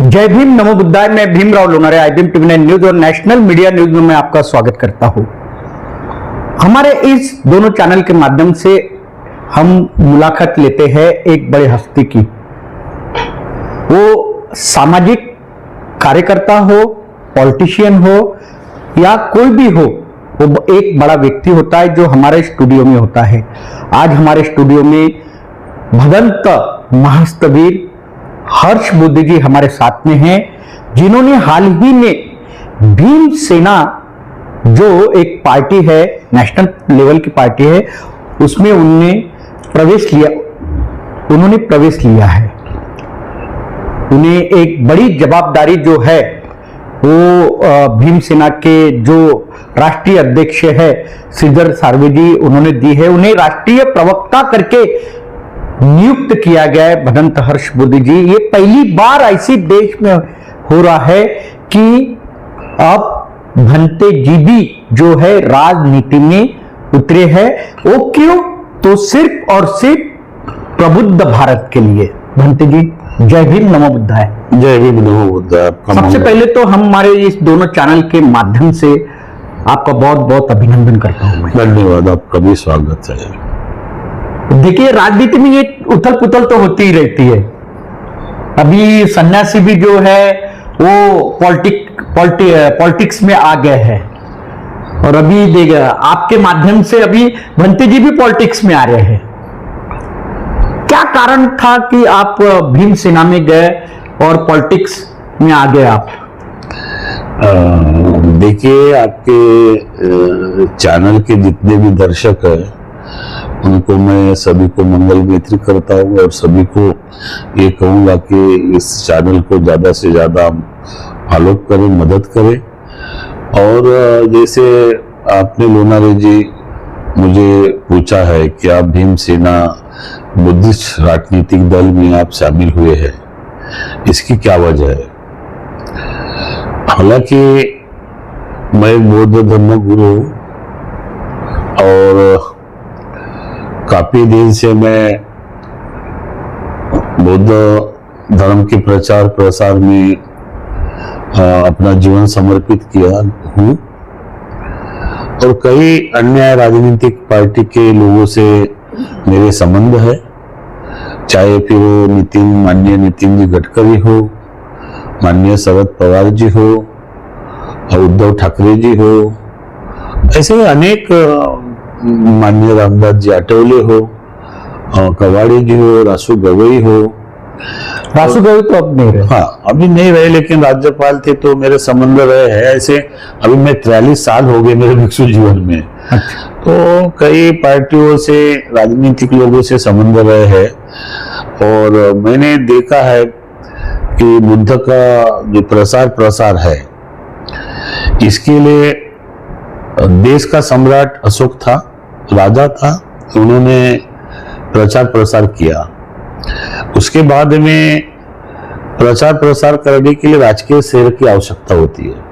जय भीम, नमो बुद्धाय। मैं Bhimrao Lonare, IBM TV9 news और नेशनल मीडिया न्यूज में मैं आपका स्वागत करता हूं। हमारे इस दोनों चैनल के माध्यम से हम मुलाकात लेते हैं एक बड़े हस्ती की। वो सामाजिक कार्यकर्ता हो, पॉलिटिशियन हो या कोई भी हो, वो एक बड़ा व्यक्ति होता है जो हमारे स्टूडियो में होता है। आज हमारे स्टूडियो में भदंत महास्तवीर हर्ष बुद्धि जी हमारे साथ में हैं, जिन्होंने हाल ही में भीम सेना जो एक पार्टी है, नेशनल लेवल की पार्टी है, उसमें उन्होंने प्रवेश लिया है। उन्हें एक बड़ी जवाबदारी जो है वो भीम सेना के जो राष्ट्रीय अध्यक्ष है श्रीधर सार्वे जी उन्होंने दी है। उन्हें राष्ट्रीय प्रवक्ता करके नियुक्त किया गया है भदंत हर्ष बुद्धि जी। ये पहली बार ऐसी देश में हो रहा है कि अब भंते जी भी जो है राजनीति में उतरे हैं। वो क्यों? तो सिर्फ और सिर्फ प्रबुद्ध भारत के लिए। भंते जी, जय भीम, नमो बुद्धाय। जय भीम, नमो बुद्धाय। सबसे पहले तो हम हमारे इस दोनों चैनल के माध्यम से आपका बहुत बहुत अभिनंदन करता हूं। धन्यवाद, आपका भी स्वागत है। देखिए, राजनीति में ये उथल पुथल तो होती ही रहती है। अभी सन्यासी भी जो है वो पॉलिटिक्स में आ गए हैं, और अभी देखिए आपके माध्यम से अभी भंते जी भी पॉलिटिक्स में आ रहे हैं। क्या कारण था कि आप भीम सेना में गए और पॉलिटिक्स में आ गए आप? देखिए, आपके चैनल के जितने भी दर्शक हैं उनको मैं सभी को मंगल मैत्री करता हूँ और सभी को ये कहूँगा कि इस चैनल को ज़्यादा से ज़्यादा फॉलो करें, मदद करें। और जैसे आपने लोनारे जी मुझे पूछा है कि आप भीम सेना बुद्धिस्ट राजनीतिक दल में आप शामिल हुए हैं, इसकी क्या वजह है? हालांकि मैं बौद्ध धर्म गुरु हूँ और काफी दिन से मैं बौद्ध धर्म के प्रचार प्रसार में अपना जीवन समर्पित किया हूँ और कई अन्य राजनीतिक पार्टी के लोगों से मेरे संबंध है, चाहे फिर वो माननीय नितिन जी गडकरी हो, माननीय शरद पवार जी हो, उद्धव ठाकरे जी हो, ऐसे अनेक माननीय रामदास जी आठवले हो, कवाड़ी जी हो, रासू गवई हो। रासू गवई तो अब नहीं रहे। हाँ, अभी नहीं रहे, लेकिन राज्यपाल थे तो मेरे संबंध रहे हैं। ऐसे अभी मैं 43 साल हो गए मेरे भिक्षु जीवन में। अच्छा। तो कई पार्टियों से, राजनीतिक लोगों से संबंध रहे हैं और मैंने देखा है कि बुद्ध का जो प्रसार है, इसके लिए देश का सम्राट अशोक था, राजा था, उन्होंने प्रचार प्रसार किया। उसके बाद में प्रचार प्रसार करने के लिए राजकीय शहर की आवश्यकता होती है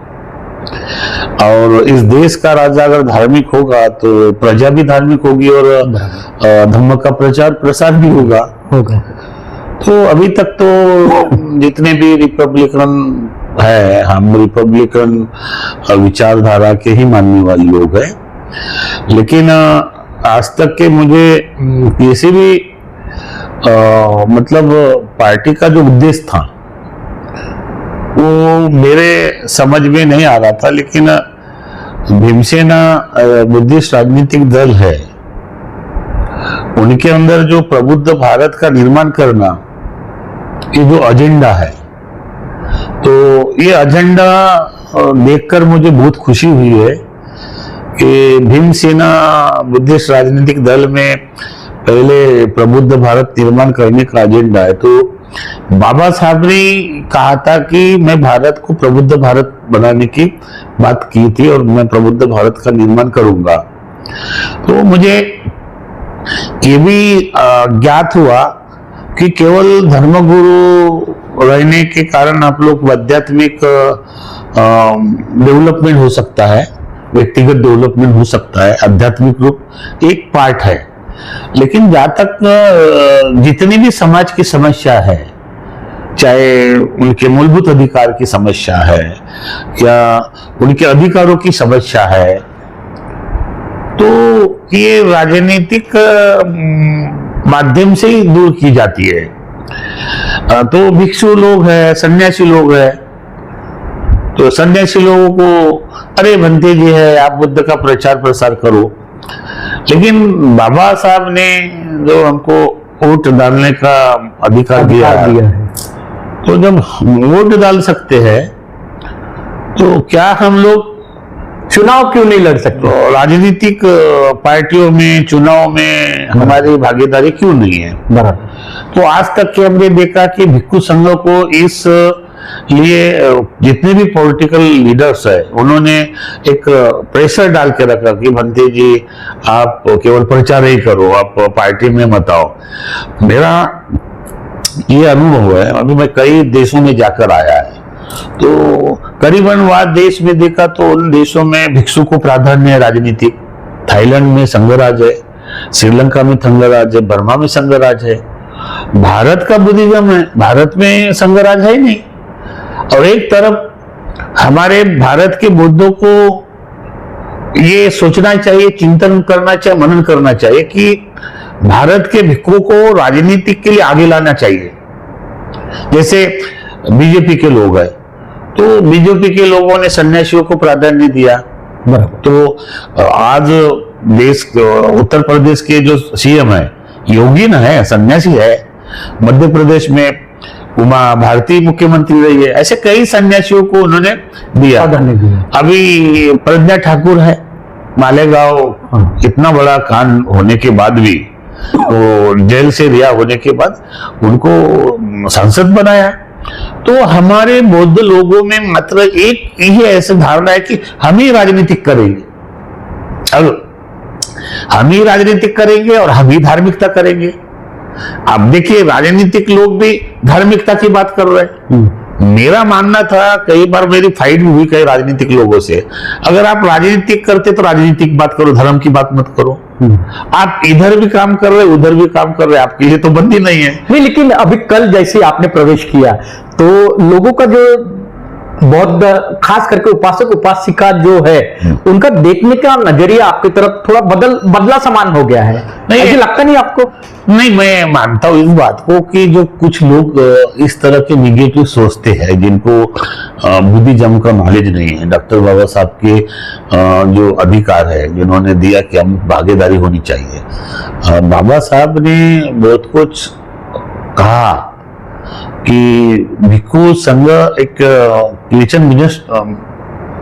और इस देश का राजा अगर धार्मिक होगा तो प्रजा भी धार्मिक होगी और धर्म का प्रचार प्रसार भी होगा। तो अभी तक तो जितने भी रिपब्लिकन है, हम रिपब्लिकन विचारधारा के ही मानने वाले लोग हैं, लेकिन आज तक के मुझे किसी भी मतलब पार्टी का जो उद्देश्य था वो मेरे समझ में नहीं आ रहा था। लेकिन भीमसेना बुद्धिस्ट राजनीतिक दल है, उनके अंदर जो प्रबुद्ध भारत का निर्माण करना, ये जो एजेंडा है, तो ये एजेंडा देखकर मुझे बहुत खुशी हुई है कि भीम सेना बुद्धिस्ट राजनीतिक दल में पहले प्रबुद्ध भारत निर्माण करने का एजेंडा है। तो बाबा साहब ने कहा था कि मैं भारत को प्रबुद्ध भारत बनाने की बात की थी और मैं प्रबुद्ध भारत का निर्माण करूंगा। तो मुझे ये भी ज्ञात हुआ कि केवल धर्मगुरु रहने के कारण आप लोग आध्यात्मिक डेवलपमेंट हो सकता है, व्यक्तिगत डेवलपमेंट हो सकता है, आध्यात्मिक रूप एक पार्ट है। लेकिन जहां तक जितनी भी समाज की समस्या है चाहे उनके मूलभूत अधिकार की समस्या है या उनके अधिकारों की समस्या है, तो ये राजनीतिक माध्यम से ही दूर की जाती है। तो भिक्षु लोग हैं, सन्यासी लोग हैं, तो सन्यासी लोगों को अरे भंते जी है, आप बुद्ध का प्रचार प्रसार करो। लेकिन बाबा साहब ने जो हमको वोट डालने का अधिकार दिया है, तो जब वोट डाल सकते हैं तो क्या हम लोग चुनाव क्यों नहीं लड़ सकते? तो राजनीतिक पार्टियों में, चुनाव में हमारी भागीदारी क्यों नहीं है? बराबर। तो आज तक के हमने देखा कि भिक्षु संघ को इस लिए जितने भी पॉलिटिकल लीडर्स है, उन्होंने एक प्रेशर डाल के रखा कि भंते जी आप केवल प्रचार ही करो, आप पार्टी में मत आओ। मेरा ये अनुभव है, अभी मैं कई देशों में जाकर आया है, तो करीबन वहां देश में देखा तो उन देशों में भिक्षु को प्राधान्य है राजनीतिक। थाईलैंड में संघराज है, श्रीलंका में संघराज है, बर्मा में संघराज है। भारत का बुद्धिज्म है, भारत में संघराज है ही नहीं। और एक तरफ हमारे भारत के बुद्धों को ये सोचना चाहिए, चिंतन करना चाहिए, मनन करना चाहिए कि भारत के भिक्षुओं को राजनीतिक के लिए आगे लाना चाहिए। जैसे बीजेपी के लोग हैं, तो बीजेपी के लोगों ने सन्यासियों को प्राधान्य दिया। तो आज देश, उत्तर प्रदेश के जो सीएम है योगी ना है, सन्यासी है। मध्य प्रदेश में उमा भारती मुख्यमंत्री रही है। ऐसे कई सन्यासियों को उन्होंने दिया। अभी प्रज्ञा ठाकुर है, मालेगांव इतना बड़ा कांड होने के बाद भी, तो जेल से रिहा होने के बाद उनको सांसद बनाया। तो हमारे बौद्ध लोगों में मात्र एक ही ऐसी धारणा है कि हम ही राजनीतिक करेंगे, अब हम ही राजनीतिक करेंगे और हम ही धार्मिकता करेंगे। आप देखिए राजनीतिक लोग भी धार्मिकता की बात कर रहे हैं। मेरा मानना था, कई बार मेरी फाइट भी हुई कई राजनीतिक लोगों से, अगर आप राजनीतिक करते तो राजनीतिक बात करो, धर्म की बात मत करो। आप इधर भी काम कर रहे, उधर भी काम कर रहे, आपके लिए तो बंदी नहीं है। नहीं, लेकिन अभी कल जैसे आपने प्रवेश किया तो लोगों का जो बौद्ध, खास करके उपासक उपासिका जो है, उनका देखने का नजरिया आपकी तरफ थोड़ा बदला समान हो गया है। नहीं, ऐसे लगता नहीं आपको? नहीं, मैं मानता हूँ इस बात को कि जो कुछ लोग इस तरह के निगेटिव सोचते हैं, जिनको बुद्धिज्म का नॉलेज नहीं है, डॉक्टर बाबा साहब के जो अधिकार है जिन्होंने दिया कि हम भागीदारी होनी चाहिए। बाबा साहब ने बहुत कुछ कहा कि भिक्षु संघ एक क्रिश्चियन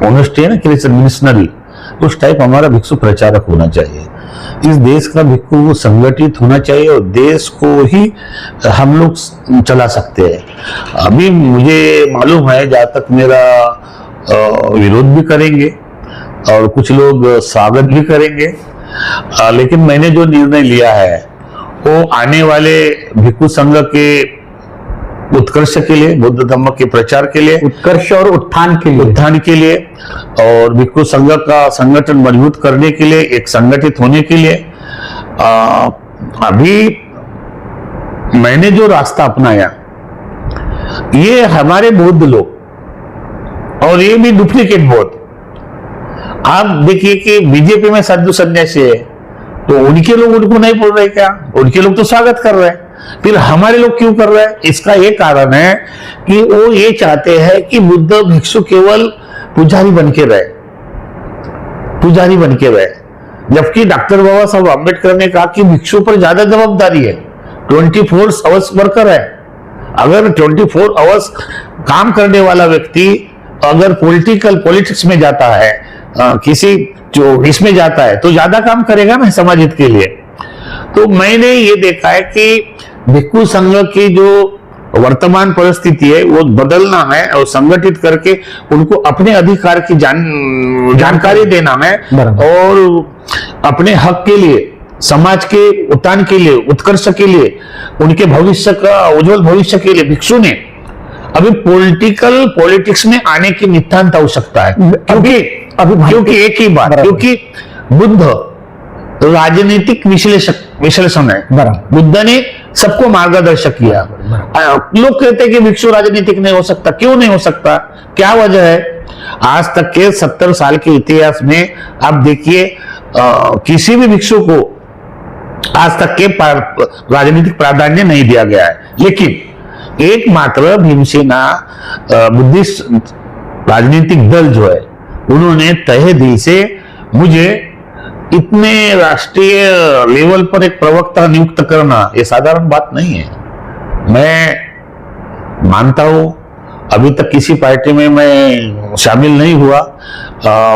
ऑनेस्टी है ना, क्रिश्चियन मिशनरी, उस टाइप हमारा भिक्षु प्रचारक होना चाहिए। इस देश का भिक्षु संगठित होना चाहिए और देश को ही हम लोग चला सकते हैं। अभी मुझे मालूम है, जहां तक मेरा विरोध भी करेंगे और कुछ लोग स्वागत भी करेंगे, लेकिन मैंने जो निर्णय लिया है वो आने वाले भिक्षु संघ के उत्कर्ष के लिए, बुद्ध धम्म के प्रचार के लिए, उत्कर्ष और उत्थान के लिए और भिक्षु संघ का संगठन मजबूत करने के लिए, एक संगठित होने के लिए अभी मैंने जो रास्ता अपनाया, ये हमारे बौद्ध लोग, और ये भी डुप्लीकेट बौद्ध। आप देखिए कि बीजेपी में साधु सन्यासी है, तो उनके लोग उनको नहीं बोल रहे क्या? उनके लोग तो स्वागत कर रहे हैं, फिर हमारे लोग क्यों कर रहे हैं? इसका ये कारण है कि वो ये चाहते हैं कि बुद्ध भिक्षु केवल पुजारी बन के रहे, पुजारी बन के रहे, जबकि डॉक्टर बाबा साहब अम्बेडकर ने कहा कि भिक्षु पर ज्यादा जवाबदारी है, 24 आवर्स वर्कर है। अगर 24 आवर्स काम करने वाला व्यक्ति अगर पॉलिटिक्स में जाता है, किसी जो इसमें जाता है, तो ज्यादा काम करेगा ना समाज हित के लिए। तो मैंने ये देखा है कि भिक्षु संघ की जो वर्तमान परिस्थिति है वो बदलना है और संगठित करके उनको अपने अधिकार की जानकारी देना है और अपने हक के लिए, समाज के उत्थान के लिए, उत्कर्ष के लिए, उनके भविष्य का उज्जवल भविष्य के लिए भिक्षु ने अभी पॉलिटिक्स में आने की नितांत आवश्यकता है। क्योंकि एक ही बात, क्योंकि बुद्ध राजनीतिक विश्लेषण है। बुद्ध ने सबको मार्गदर्शक किया। लोग कहते हैं कि भिक्षु राजनीतिक नहीं हो सकता, क्यों नहीं हो सकता, क्या वजह है? आज तक के 70 साल के इतिहास में आप देखिए किसी भी भिक्षु को आज तक के राजनीतिक प्राधान्य नहीं दिया गया है। लेकिन एकमात्र भीमसेना बुद्धिस्ट राजनीतिक दल जो है, उन्होंने तहे दिल से मुझे इतने राष्ट्रीय लेवल पर एक प्रवक्ता नियुक्त करना ये साधारण बात नहीं है। मैं मानता हूं अभी तक किसी पार्टी में मैं शामिल नहीं हुआ।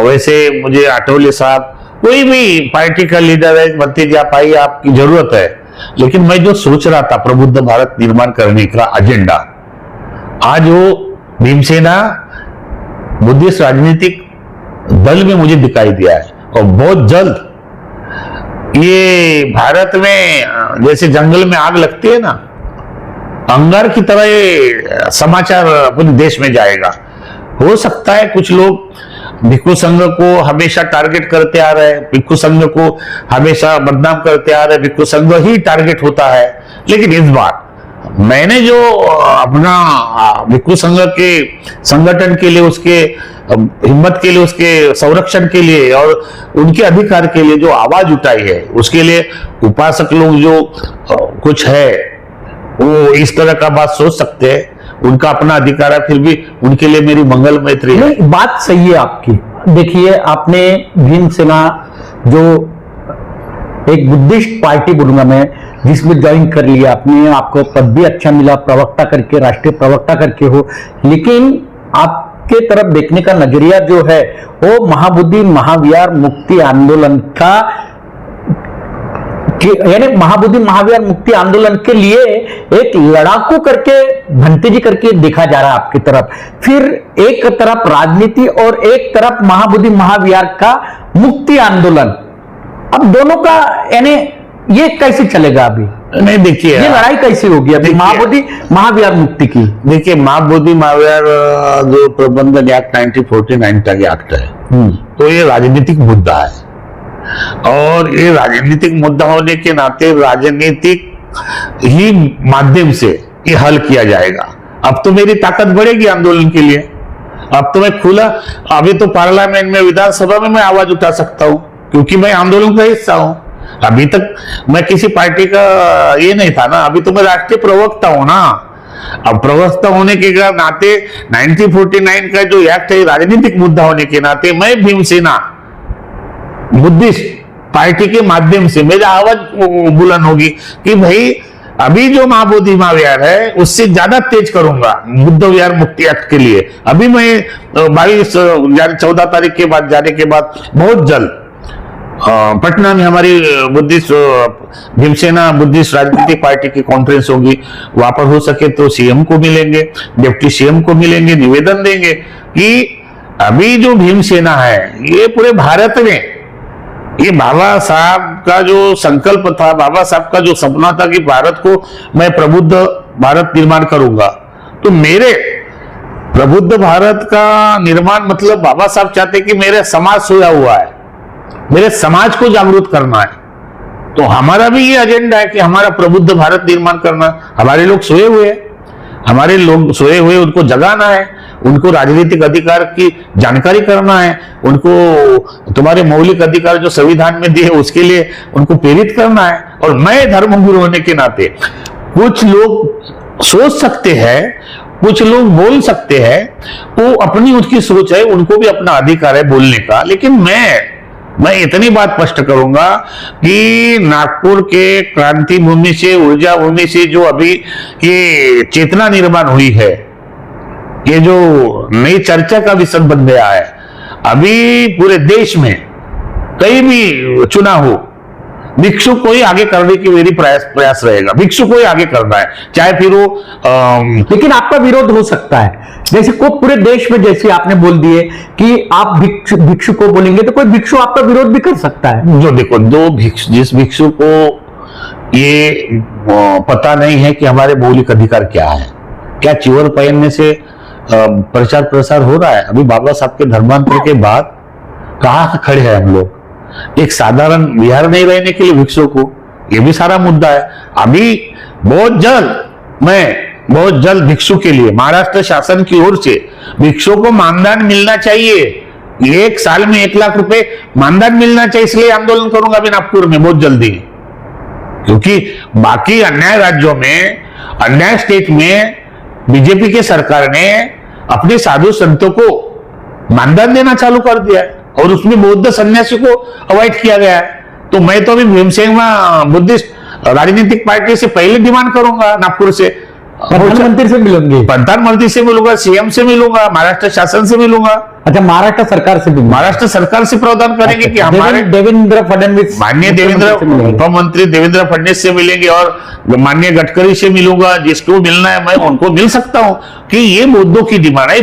वैसे मुझे आठवले साहब, कोई भी पार्टी का लीडर है, भतीजा पाई आपकी जरूरत है, लेकिन मैं जो सोच रहा था प्रबुद्ध भारत निर्माण करने का एजेंडा, आज वो भीमसेना बुद्धिस्ट राजनीतिक दल में मुझे दिखाई दिया है। और बहुत जल्द ये भारत में जैसे जंगल में आग लगती है ना, अंगार की तरह ये समाचार पूरे देश में जाएगा। हो सकता है कुछ लोग भिक्षु संघ को हमेशा टारगेट करते आ रहे हैं, भिक्षु संघ को हमेशा बदनाम करते आ रहे हैं, भिक्षु संघ ही टारगेट होता है। लेकिन इस बार मैंने जो अपना भिक्षु संघ के संगठन के लिए, उसके हिम्मत के लिए, उसके संरक्षण के लिए और उनके अधिकार के लिए जो आवाज उठाई है, उसके लिए उपासक लोग जो कुछ है वो इस तरह का बात सोच सकते हैं, उनका अपना अधिकार है, फिर भी उनके लिए मेरी मंगल मैत्री है। नहीं, बात सही है आपकी। देखिए, आपने भीमसेना जो एक बुद्धिस्ट पार्टी बोलूंगा मैं, जिसमें ज्वाइन कर लिया आपने, आपको पद भी अच्छा मिला, प्रवक्ता करके, राष्ट्रीय प्रवक्ता करके हो, लेकिन आपके तरफ देखने का नजरिया जो है वो महाबोधि महाविहार मुक्ति आंदोलन का, यानी महाबोधि महाविहार मुक्ति आंदोलन के लिए एक लड़ाकू करके, भंते जी करके देखा जा रहा है आपकी तरफ। फिर एक तरफ राजनीति और एक तरफ महाबोधि महाविहार का मुक्ति आंदोलन, अब दोनों का यानी ये कैसे चलेगा अभी? नहीं, देखिए ये लड़ाई कैसे होगी अभी महाबोधि महाविहार मुक्ति की? देखिए, महाबोधि महाविहार जो प्रबंधन एक्ट 1949 का एक्ट है, तो ये राजनीतिक मुद्दा है। और ये राजनीतिक मुद्दा होने के नाते राजनीतिक ही माध्यम से ये हल किया जाएगा। अब तो मेरी ताकत बढ़ेगी आंदोलन के लिए। अब तो मैं खुला, अभी तो पार्लियामेंट में, विधानसभा में मैं आवाज उठा सकता हूं, क्योंकि मैं आंदोलन का हिस्सा हूं। अभी तक मैं किसी पार्टी का ये नहीं था ना, अभी तो मैं राष्ट्रीय प्रवक्ता हूं ना। अब प्रवक्ता होने के नाते 1949 का जो एक्ट है राजनीतिक मुद्दा होने के नाते मैं भीमसेना बुद्धिस्ट पार्टी के माध्यम से मेरी आवाज बुलंद होगी कि भाई अभी जो महाबोधि महाविहार है उससे ज्यादा तेज करूंगा बुद्ध विहार मुक्ति एक्ट के लिए। अभी मैं 14 तारीख के बाद जाने के बाद बहुत जल्द पटना में हमारी बुद्धिस्ट भीमसेना बुद्धिस्ट राजनीतिक पार्टी की कॉन्फ्रेंस होगी। वहां पर हो सके तो सीएम को मिलेंगे, डिप्टी सीएम को मिलेंगे, निवेदन देंगे कि अभी जो भीमसेना है ये पूरे भारत में, ये बाबा साहब का जो संकल्प था, बाबा साहब का जो सपना था कि भारत को मैं प्रबुद्ध भारत निर्माण करूंगा, तो मेरे प्रबुद्ध भारत का निर्माण मतलब बाबा साहब चाहते कि मेरे समाज सोया हुआ है, मेरे समाज को जागरूक करना है। तो हमारा भी ये एजेंडा है कि हमारा प्रबुद्ध भारत निर्माण करना। हमारे लोग सोए हुए हैं, हमारे लोग सोए हुए, उनको जगाना है, उनको राजनीतिक अधिकार की जानकारी करना है, उनको तुम्हारे मौलिक अधिकार जो संविधान में दिए उसके लिए उनको प्रेरित करना है। और मैं धर्मगुरु होने के नाते, कुछ लोग सोच सकते हैं, कुछ लोग बोल सकते हैं, वो अपनी उसकी सोच है, उनको भी अपना अधिकार है बोलने का। लेकिन मैं इतनी बात स्पष्ट करूंगा कि नागपुर के क्रांति भूमि से, ऊर्जा भूमि से जो अभी ये चेतना निर्माण हुई है, ये जो नई चर्चा का विषय बन गया है, अभी पूरे देश में कहीं भी चुनाव हो, भिक्षु को ही आगे करने की मेरी प्रयास रहेगा। भिक्षु को ही आगे करना है, चाहे फिर वो लेकिन आपका विरोध हो सकता है, जैसे को पूरे देश में, जैसे आपने बोल दिए कि आप भिक्षु को बोलेंगे तो कोई भिक्षु आपका विरोध भी कर सकता है। जो देखो, जिस भिक्षु को ये पता नहीं है कि हमारे मौलिक अधिकार क्या है, क्या चिवर पहनने से प्रचार प्रसार हो रहा है। अभी बाबा साहब के धर्मांतर के बाद कहाँ खड़े हैं हम लोग। एक साधारण विहार नहीं रहने के लिए भिक्षु को ये भी सारा मुद्दा है। अभी बहुत जल्द भिक्षु के लिए महाराष्ट्र शासन की ओर से भिक्षु को मानधन मिलना चाहिए। 1 साल में 1 लाख रुपए मानधन मिलना चाहिए, इसलिए आंदोलन करूंगा अभी नागपुर में बहुत जल्दी। क्योंकि बाकी अन्य राज्यों में, अन्य स्टेट में बीजेपी की सरकार ने अपने साधु संतों को मानधन देना चालू कर दिया है और उसमें बौद्ध सन्यासी को अवॉइड किया गया है। तो मैं तो अभी भीमसेन बुद्धिस्ट राजनीतिक पार्टी से पहले डिमांड करूंगा, नागपुर से प्रधानमंत्री से मिलेंगे, प्रधानमंत्री से मिलूंगा, सीएम से मिलूंगा, महाराष्ट्र शासन से मिलूंगा। अच्छा, महाराष्ट्र सरकार से भी? महाराष्ट्र सरकार से प्रावधान करेंगे कि हमारे देवेंद्र फडणवीस, माननीय उपमुख्यमंत्री देवेंद्र फडणवीस से मिलेंगे और माननीय गडकरी से मिलूंगा। जिसको मिलना है मैं उनको मिल सकता हूं कि ये मुद्दों की डिमांड है।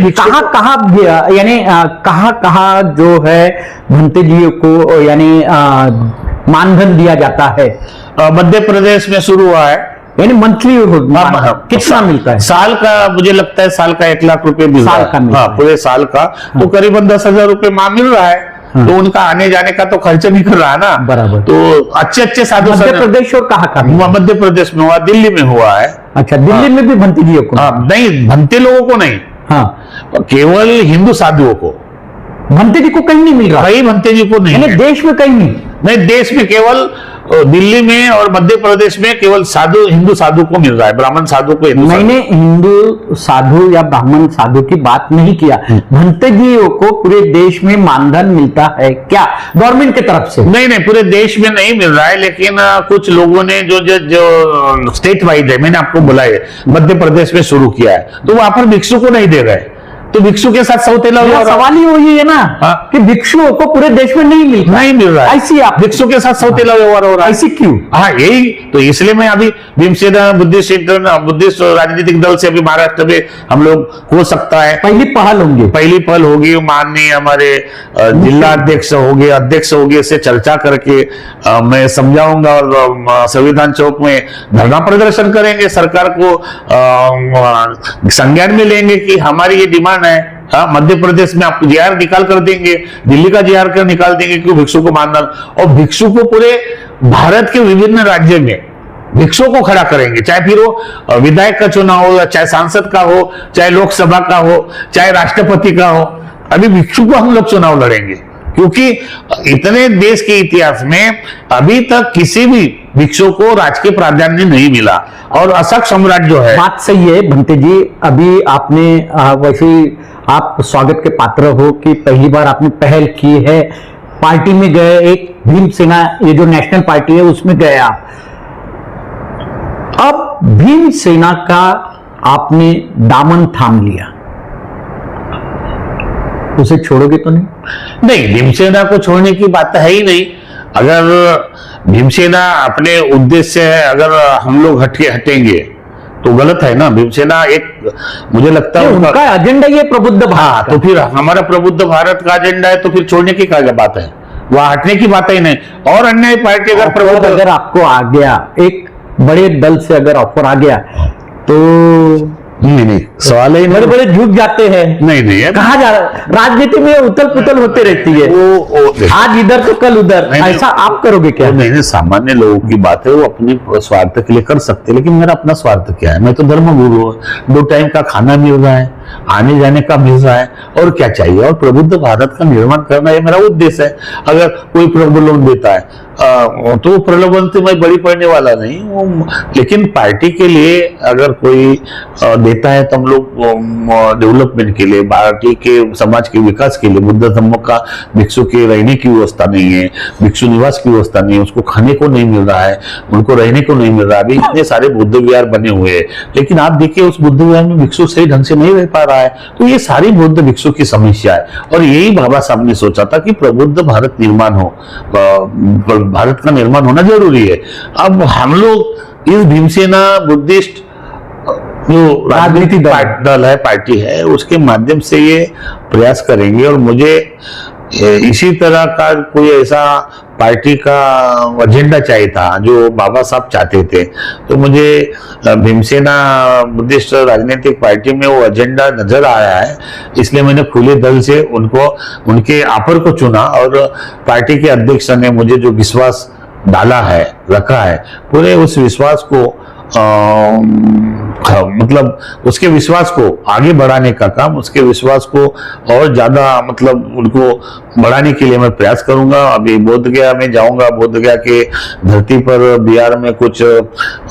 यानी कहाँ जो है भंते जी को यानी मानधन दिया जाता है? मध्य प्रदेश में शुरू हुआ है, यानी मंथली कितना मिलता है? साल का मुझे लगता है साल का 1 लाख रुपए मिल रहा है। हाँ, पूरे साल का। हाँ। तो करीबन 10,000 रुपए माह मिल रहा है। हाँ। तो उनका आने जाने का तो खर्च नहीं कर रहा है ना। बराबर। तो अच्छे साधु मध्य प्रदेश और कहाँ मध्य प्रदेश में हुआ, दिल्ली में हुआ है। अच्छा, दिल्ली में भी भंते जी को? नहीं, भंते लोगों को नहीं। हाँ, केवल हिंदू साधुओं को। भंते जी को कहीं नहीं मिल रहा? कहीं भंते जी को नहीं, देश में कहीं नहीं। देश में केवल दिल्ली में और मध्य प्रदेश में केवल हिंदू साधु को मिल रहा है, ब्राह्मण साधु को। मैंने हिंदू साधु या ब्राह्मण साधु की बात नहीं किया, भंते जी को पूरे देश में मानधन मिलता है क्या गवर्नमेंट की तरफ से? नहीं, पूरे देश में नहीं मिल रहा है, लेकिन कुछ लोगों ने जो स्टेट वाइज है, मैंने आपको बोला है मध्य प्रदेश में शुरू किया है, तो वहां पर भिक्षु को नहीं दे रहे। तो भिक्षु के साथ सौतेला सवाल ही वही है ना। हाँ? कि भिक्षुओं को पूरे देश में नहीं मिल रहा है। ऐसी आप भिक्षु के साथ सौतेला व्यवहार हो रहा है, ऐसी क्यों? हाँ, यही तो इसलिए मैं अभी भीमसेन बुद्धिस्ट राजनीतिक दल से अभी महाराष्ट्र में हम लोग हो सकता है पहली पहल होगी। माननीय हमारे जिला अध्यक्ष होंगे से चर्चा करके मैं समझाऊंगा और संविधान चौक में धरना प्रदर्शन करेंगे। सरकार को संज्ञान में लेंगे कि हमारी ये डिमांड है। हाँ, मध्य प्रदेश में आप जीआर निकाल कर देंगे, दिल्ली का जीआर कर निकाल देंगे कि भिक्षु को मानधन, और भिक्षु को पूरे भारत के विभिन्न राज्य में भिक्षुओं को खड़ा करेंगे, चाहे फिर वो विधायक का चुनाव हो, चाहे सांसद का हो, चाहे लोकसभा का हो, चाहे राष्ट्रपति का हो। अभी भिक्षु को हम लोग चुनाव लड़ेंगे, क्योंकि इतने देश के इतिहास में अभी तक किसी भी भिक्षु को राजकीय प्राधान्य नहीं मिला। और अशोक सम्राट जो है, बात सही है भंते जी। अभी आपने वैसे आप स्वागत के पात्र हो कि पहली बार आपने पहल की है, पार्टी में गए, एक भीमसेना ये जो नेशनल पार्टी है उसमें गए आप। अब भीमसेना का आपने दामन थाम लिया, उसे छोड़ोगे तो नहीं? नहीं, भीमसेना को छोड़ने की बात है ही नहीं। अगर भीमसेना अपने उद्देश्य से अगर हम लोग हटेंगे तो गलत है ना। भीमसेना एक, मुझे लगता है उनका एजेंडा ये प्रबुद्ध भारत, तो फिर हमारा प्रबुद्ध भारत का एजेंडा है, तो फिर छोड़ने की क्या बात है, वहां हटने की बात ही नहीं। और अन्य पार्टी अगर प्रबुद्ध, अगर आपको आ गया एक बड़े दल से अगर ऑफर आ गया तो नहीं, सवाल ही बड़े बड़े झुक जाते हैं। नहीं, कहा जा रहा, राजनीति में उथल पुथल होते रहती है, आज इधर तो कल उधर, ऐसा आप करोगे क्या? नहीं, सामान्य लोगों की बात है, वो अपने स्वार्थ के लिए कर सकते, लेकिन मेरा अपना स्वार्थ क्या है? मैं तो धर्मगुरु हूँ, 2 टाइम का खाना मिल रहा है, आने जाने का मिल रहा है, और क्या चाहिए? और प्रबुद्ध भारत का निर्माण करना ये मेरा उद्देश्य है। अगर कोई प्रलोभन देता है तो प्रलोभन से मैं बड़ी पड़ने वाला नहीं हूँ, लेकिन पार्टी के लिए अगर कोई देता है तो हम लोग डेवलपमेंट के लिए, पार्टी के समाज के विकास के लिए, बुद्ध धर्म का भिक्षु के रहने की व्यवस्था नहीं है, भिक्षु निवास की व्यवस्था नहीं है, उसको खाने को नहीं मिल रहा है, उनको रहने को नहीं मिल रहा है। अभी इतने सारे बुद्ध विहार बने हुए हैं, लेकिन आप देखिए उस बुद्ध विहार में भिक्षु सही ढंग से नहीं रह पा रहा है। तो ये सारी बुद्ध भिक्षु की समस्या है, और यही बाबा साहब ने सोचा था कि प्रबुद्ध भारत निर्माण हो, भारत का निर्माण होना जरूरी है। अब हम लोग इस भीमसेना बुद्धिस्ट जो राजनीतिक दल है, पार्टी है, उसके माध्यम से ये प्रयास करेंगे। और मुझे इसी तरह का कोई ऐसा पार्टी का एजेंडा चाहिए था जो बाबा साहब चाहते थे, तो मुझे भीमसेना बुद्धिस्ट राजनीतिक पार्टी में वो एजेंडा नजर आया है, इसलिए मैंने खुले दल से उनके ऑफर को चुना, और पार्टी के अध्यक्ष ने मुझे जो विश्वास डाला है रखा है, पूरे उस विश्वास को मतलब उसके विश्वास को आगे बढ़ाने का काम, उसके विश्वास को और ज्यादा मतलब उनको बढ़ाने के लिए मैं प्रयास करूंगा। अभी बोधगया में जाऊंगा, बोधगया के धरती पर बिहार में कुछ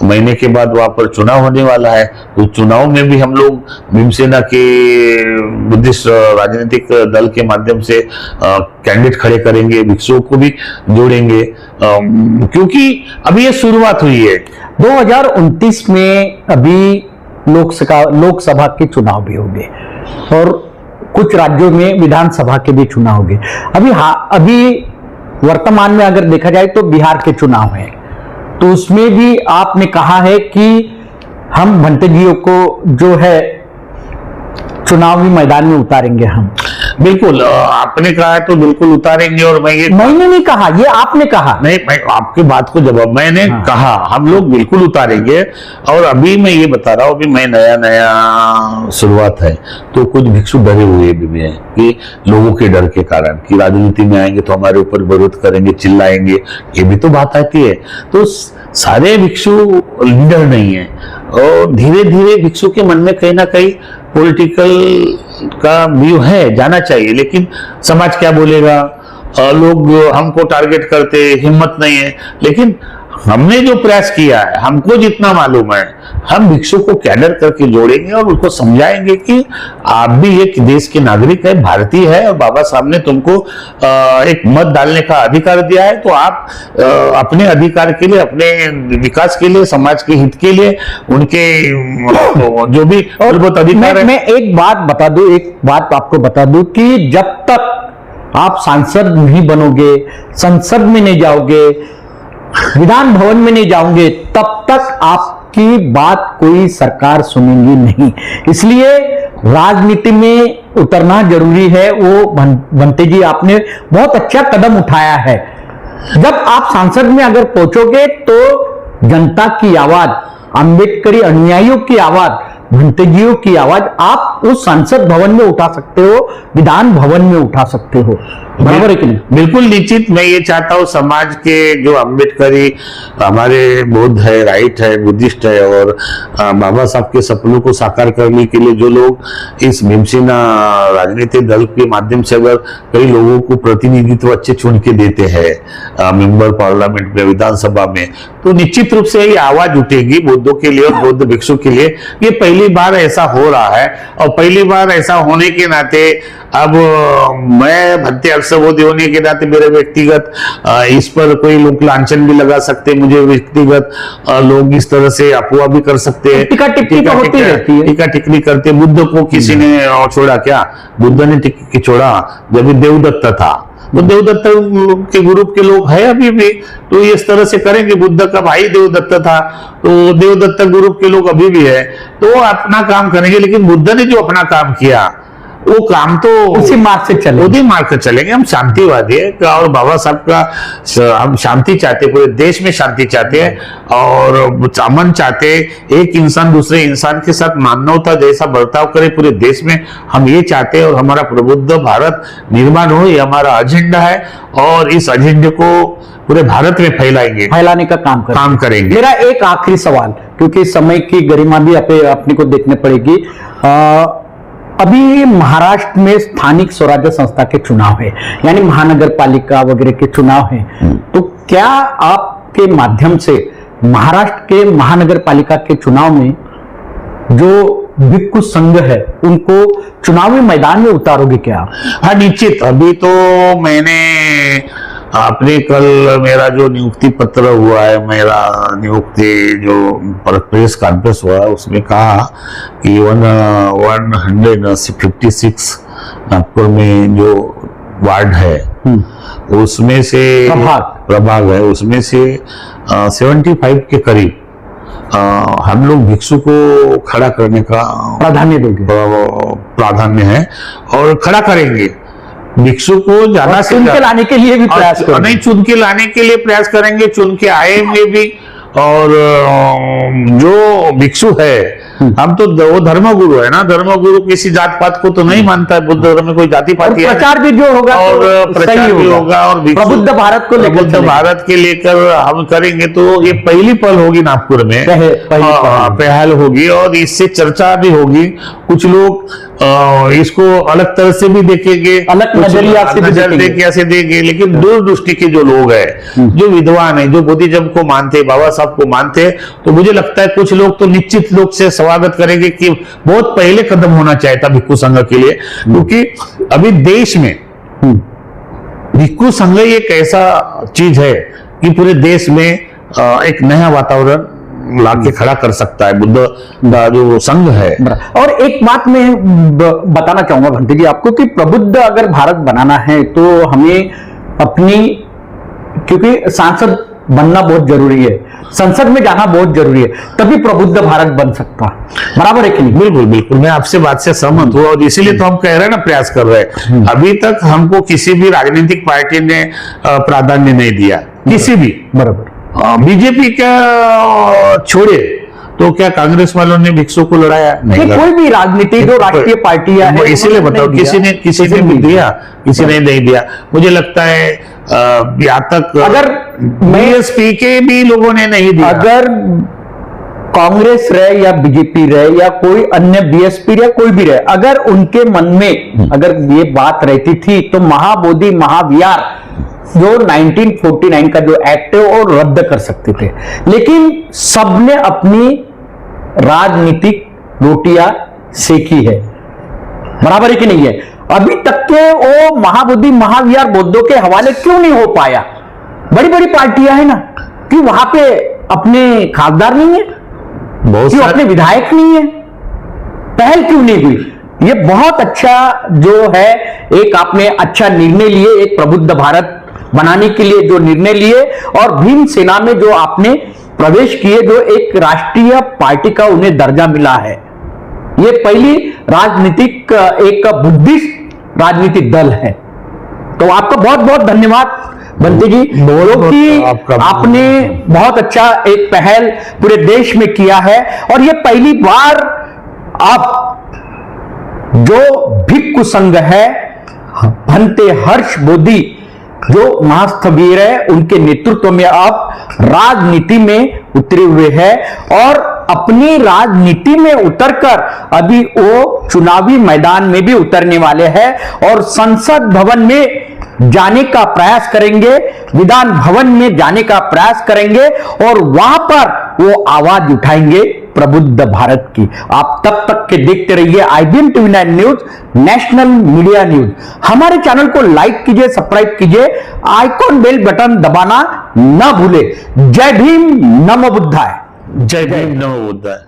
महीने के बाद वहां पर चुनाव होने वाला है। उस चुनाव में भी हम लोग भीमसेना के बुद्धिस्ट राजनीतिक दल के माध्यम से कैंडिडेट खड़े करेंगे, भिक्षुओं को भी जोड़ेंगे, क्योंकि अभी ये शुरुआत हुई है। 2029 में अभी लोकसभा के चुनाव भी होंगे और कुछ राज्यों में विधानसभा के भी चुनाव होंगे। अभी वर्तमान में अगर देखा जाए तो बिहार के चुनाव हैं, तो उसमें भी आपने कहा है कि हम भंते जियों को जो है चुनावी मैदान में उतारेंगे। हम बिल्कुल, आपने कहा है तो बिल्कुल उतारेंगे। और मैंने नहीं कहा, ये आपने कहा। नहीं, मैं आपकी बात को जवाब मैंने कहा हम लोग बिल्कुल उतारेंगे। और अभी मैं ये बता रहा हूँ, अभी मैं नया शुरुआत है, तो कुछ भिक्षु डरे हुए भी हैं कि लोगों के डर के कारण कि राजनीति में आएंगे तो हमारे ऊपर विरोध करेंगे, चिल्लाएंगे, ये भी तो बात आती है। तो सारे भिक्षु लीडर नहीं है, और धीरे धीरे भिक्षु के मन में कहीं ना कहीं पॉलिटिकल का व्यू है, जाना चाहिए, लेकिन समाज क्या बोलेगा, लोग हमको टारगेट करते, हिम्मत नहीं है। लेकिन हमने जो प्रयास किया है, हमको जितना मालूम है, हम भिक्षु को कैडर करके जोड़ेंगे और उनको समझाएंगे कि आप भी एक देश के नागरिक है, भारतीय है, और बाबा साहब ने तुमको एक मत डालने का अधिकार दिया है, तो आप अपने अधिकार के लिए, अपने विकास के लिए, समाज के हित के लिए, उनके जो भी और बहुत अधिकार है। मैं एक बात आपको बता दूं कि जब तक आप सांसद नहीं बनोगे, संसद में नहीं जाओगे, विधान भवन में नहीं जाओगे, तब तक आपकी बात कोई सरकार सुनेगी नहीं। इसलिए राजनीति में उतरना जरूरी है। वो भंते जी, आपने बहुत अच्छा कदम उठाया है। जब आप सांसद में अगर पहुंचोगे तो जनता की आवाज, अंबेडकरी अनुयायियों की आवाज, भंते जियों की आवाज आप उस संसद भवन में उठा सकते हो, विधान भवन में उठा सकते हो। बराबर है कि नहीं? बिल्कुल निश्चित। मैं ये चाहता हूँ समाज के जो अंबेडकरी, हमारे बौद्ध है, राइट है, बुद्धिस्ट है, और बाबा साहब के सपनों को साकार करने के लिए जो लोग इस भीमसेना राजनीतिक दल के माध्यम से अगर कई लोगों को प्रतिनिधित्व अच्छे चुन के देते हैं मेंबर पार्लियामेंट में, विधानसभा में, तो निश्चित रूप से ये आवाज उठेगी बौद्धों के लिए और बौद्ध भिक्षु के लिए। ये पहली बार ऐसा हो रहा है, और पहली बार ऐसा होने के नाते अब मैं भंते अक्षरबोधी होने के नाते मेरे व्यक्तिगत इस पर कोई लोग लांछन भी लगा सकते, मुझे व्यक्तिगत लोग इस तरह से अफवाह भी कर सकते हैं, टीका टिप्पणी करते। बुद्ध को किसी ने छोड़ा क्या? बुद्ध ने टिक्की छोड़ा जब देवदत्त था, तो देवदत्त के ग्रुप के लोग हैं अभी भी, तो इस तरह से करेंगे। बुद्ध का भाई देवदत्त था, तो देवदत्त ग्रुप के लोग अभी भी है, तो अपना काम करेंगे। लेकिन बुद्ध ने जो अपना काम किया, वो काम तो उसी मार्ग से चलेंगे। हम शांतिवादी है, और बाबा साहब का हम शांति चाहते, पूरे देश में शांति चाहते हैं, और अमन चाहते, एक इंसान दूसरे इंसान के साथ मानवता जैसा बर्ताव करे पूरे देश में, हम ये चाहते हैं। और हमारा प्रबुद्ध भारत निर्माण हो, ये हमारा एजेंडा है, और इस एजेंडे को पूरे भारत में फैलाने का काम करेंगे। मेरा एक आखिरी सवाल, क्योंकि समय की गरिमा भी अपने को देखने पड़ेगी। अभी महाराष्ट्र में स्थानिक स्वराज्य संस्था के चुनाव है, यानी महानगर पालिका वगैरह के चुनाव हैं, तो क्या आपके माध्यम से महाराष्ट्र के महानगर पालिका के चुनाव में जो भिक्षु संघ है उनको चुनावी मैदान में उतारोगे क्या? हाँ, निश्चित। अभी तो मैंने अपने कल मेरा जो नियुक्ति पत्र हुआ है, मेरा नियुक्ति जो प्रेस कॉन्फ्रेंस हुआ है, उसमें कहा कि 156 नागपुर में जो वार्ड है उसमें से प्रभाग है, उसमें से 75 के करीब हम लोग भिक्षु को खड़ा करने का प्राधान्य है, और खड़ा करेंगे। भिक्षु को ज्यादा से चुन के लाने के लिए भी प्रयास करेंगे। नहीं, चुन के लाने के लिए प्रयास करेंगे, चुन के आए में भी और जो भिक्षु है, हम तो वो धर्मगुरु है ना, धर्मगुरु किसी जात पात को तो नहीं मानता है, बुद्ध धर्म में कोई जाति पाति है, प्रचार भी जो होगा और तो प्रचार भी होगा, और प्रबुद्ध भारत को लेकर प्रबुद्ध भारत के लेकर हम करेंगे, तो ये पहली पहल होगी नागपुर में, पहल होगी, और इससे चर्चा भी होगी। कुछ लोग इसको अलग तरह से भी देखेंगे, अलग नजरिया से देखेंगे, लेकिन दूरदृष्टि के जो लोग हैं, जो विद्वान है, जो बुद्धिज्म को मानते, बाबा साहब को मानते, तो मुझे लगता है कुछ लोग तो निश्चित रूप से स्वागत करेंगे कि बहुत पहले कदम होना चाहिए था भिक्षु संघ के लिए, क्योंकि अभी देश में भिक्षु संघ एक ऐसा चीज है कि पूरे देश में एक नया वातावरण लाके खड़ा कर सकता है बुद्ध का जो संघ है। और एक बात मैं बताना चाहूंगा भंते जी आपको कि प्रबुद्ध अगर भारत बनाना है तो हमें अपनी, क्योंकि सांसद बनना बहुत जरूरी है, संसद में जाना बहुत जरूरी है, तभी प्रबुद्ध भारत बन सकता, बराबर है कि नहीं? बिल्कुल बिल्कुल, मैं आपसे बात से सहमत हूँ, और इसीलिए तो हम कह रहे हैं ना, प्रयास कर रहे हैं। अभी तक हमको किसी भी राजनीतिक पार्टी ने प्राधान्य नहीं दिया, किसी भी, बराबर। बीजेपी क्या छोड़े तो क्या कांग्रेस वालों ने भिक्षु को लड़ाया? नहीं, कोई भी राजनीति जो राष्ट्रीय पार्टियां हैं, इसीलिए बताओ, किसी ने भी दिया, किसी ने नहीं दिया। मुझे लगता है यहाँ तक अगर बीएसपी के भी लोगों ने नहीं दिया, अगर कांग्रेस रहे या बीजेपी रहे या कोई अन्य बीएसपी रहे, कोई भी रहे, अगर उनके मन में अगर ये बात रहती थी तो महाबोधि महाविहार जो 1949 का जो एक्ट है वो रद्द कर सकते थे, लेकिन सबने अपनी राजनीतिक रोटियां सेकी है, बराबर है कि नहीं है? अभी तक के वो महाबोधि महाविहार बौद्धों के हवाले क्यों नहीं हो पाया? बड़ी बड़ी पार्टियां है ना, कि वहां पे अपने खासदार नहीं है, क्यों अपने विधायक नहीं है, पहल क्यों नहीं हुई? ये बहुत अच्छा जो है, एक आपने अच्छा निर्णय लिए, एक प्रबुद्ध भारत बनाने के लिए जो निर्णय लिए, और भीम सेना में जो आपने प्रवेश किए, जो एक राष्ट्रीय पार्टी का उन्हें दर्जा मिला है, ये पहली राजनीतिक एक बुद्धिस्ट राजनीतिक दल है। तो आपका बहुत बहुत धन्यवाद बंते जी, कि आपने बहुत अच्छा एक पहल पूरे देश में किया है, और ये पहली बार आप जो भिक्षु संघ है, भंते हर्ष बोधि जो महास्थवीर है, उनके नेतृत्व में आप राजनीति में उतरे हुए हैं, और अपनी राजनीति में उतरकर अभी वो चुनावी मैदान में भी उतरने वाले हैं, और संसद भवन में जाने का प्रयास करेंगे, विधान भवन में जाने का प्रयास करेंगे, और वहां पर वो आवाज उठाएंगे प्रबुद्ध भारत की। आप तब तक के देखते रहिए IBM TV9 news, national media news. हमारे चैनल को लाइक कीजिए, सब्सक्राइब कीजिए, आइकॉन बेल बटन दबाना ना भूले। जय भीम, नमो बुद्धाय। जय भीम, नमो बुद्धाय।